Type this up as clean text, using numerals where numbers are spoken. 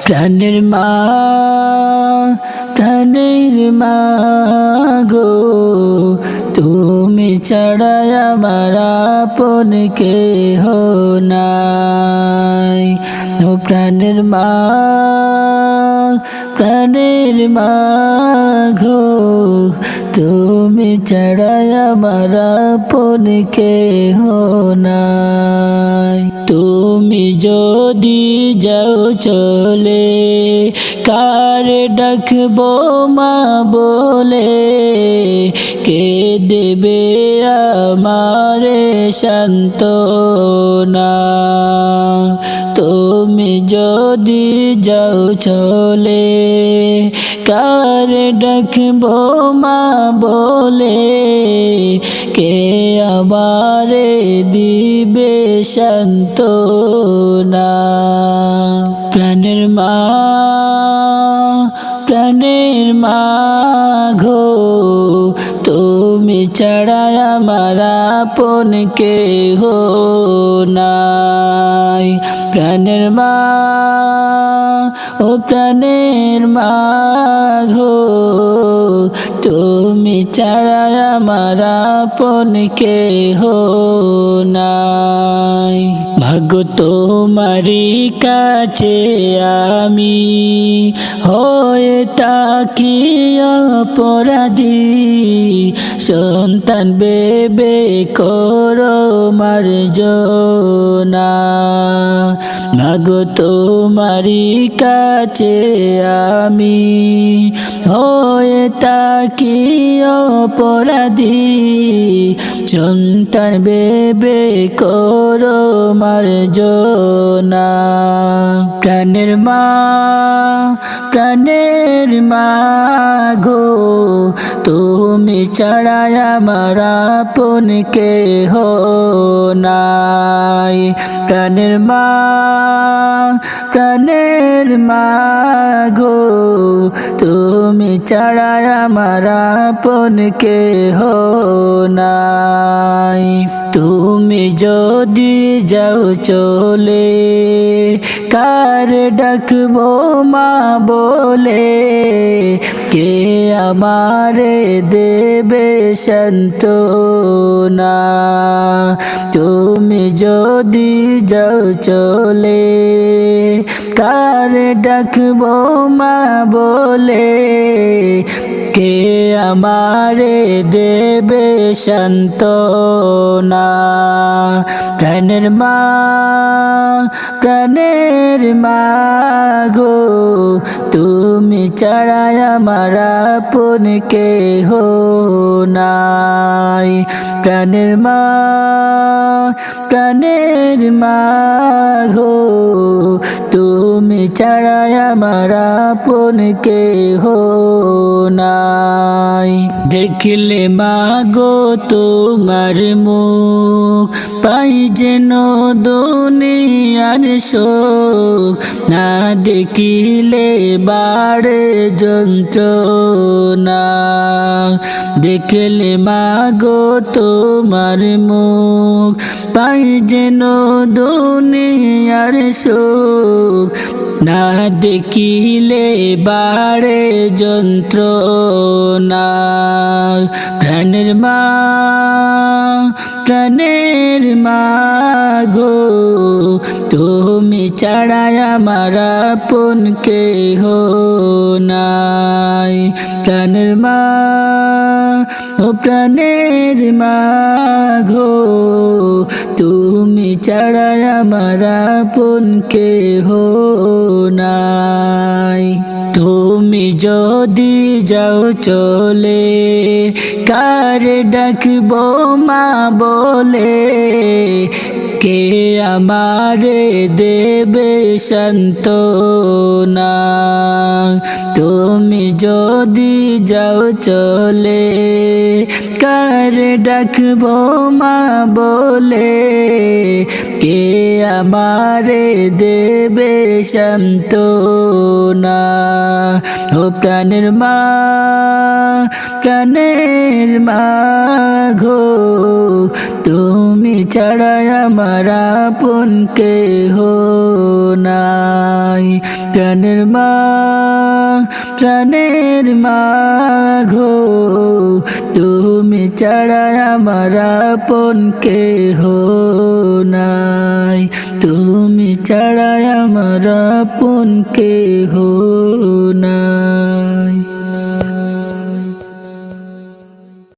প্রাণের মা, প্রাণের মা গো, তুমি ছাড়া আমার আপন কেহ নাই। ও প্রাণের মা, প্রাণের মা গো, তুমি ছাড়া আমার আপন কেহ নাই। তুমি যদি যাও চলে, কার ডাকবো মা বলে, কে দেবে আমারে সান্ত্বনা। তুমি যদি যাও চলে, কার ডাকবো মা বলে, কে আমারে দিবে সান্ত্বনা। প্রাণের মা, প্রাণের মা গো, তুমি ছাড়া আমার আপন কেহ নাই। প্রাণের মা, ও প্রাণের মা গো, তুমি ছাড়া আমার আপন কেহ নাই। ভাগ্য তোমারি কাছে আমি হয়ে তাকি অপরাধী, সন্তান বেবে করো মার্জনা। ভাগ্য তোমারি কাছে আমি হয়ে তাকি অপরাধী, সন্তান বেবে করো মার্জনা। প্রাণের মা, প্রাণের মা গো, তুমি ছাড়া আমার আপন কেহ নাই। প্রাণের মা, প্রাণের মা গো, তুমি ছাড়া আমার আপন কেহ নাই। তুমি যদি যাও চলে, কার ডাকবো মা বলে, কে আমারে দেবে সান্ত্বনা। তুমি যদি যাও চলে, কার ডাকবো মা বলে, কে আমারে দেবে সান্ত্বনা। প্রাণের মা, প্রাণের মা গো, তুমি ছাড়া আমার আপন কেহ নাই। প্রাণের মা, প্রাণের মা গো, তুমি ছাড়া আমার আপন কেহ নাই। দেখলে মা গো তোমার মুখ, পাই যেন দুনিয়ার শোক, না দেখিলে বাড়ে যন্ত্রণা। দেখলে মা গো তোমার মুখ, পাই যেন দুনিয়ার শোক, না দেখিলে বাড়ে যন্ত্রণা। প্রাণের মা, প্রাণের মা গো, তুমি ছাড়া আমার আপন কেহ নাই। প্রাণের মা, ও প্রাণের মা গো, তুমি ছাড়া আমার আপন কেহ নাই। তুমি যদি যাও চলে, কার ডাকবো মা বলে, কে আমারে দেবে সান্ত্বনা। তুমি যদি যাও চলে, কার ডাকবো মা বলে, কে আমারে দেবে সান্ত্বনা। ও প্রাণের মা, প্রাণের মা গো, তুমি ছাড়া আমার আপন কেহ নাই। প্রাণের মা, প্রাণের মা গো, তুমি ছাড়া আমার আপন কেহ নাই। তুমি ছাড়া আমার আপন কেহ নাই।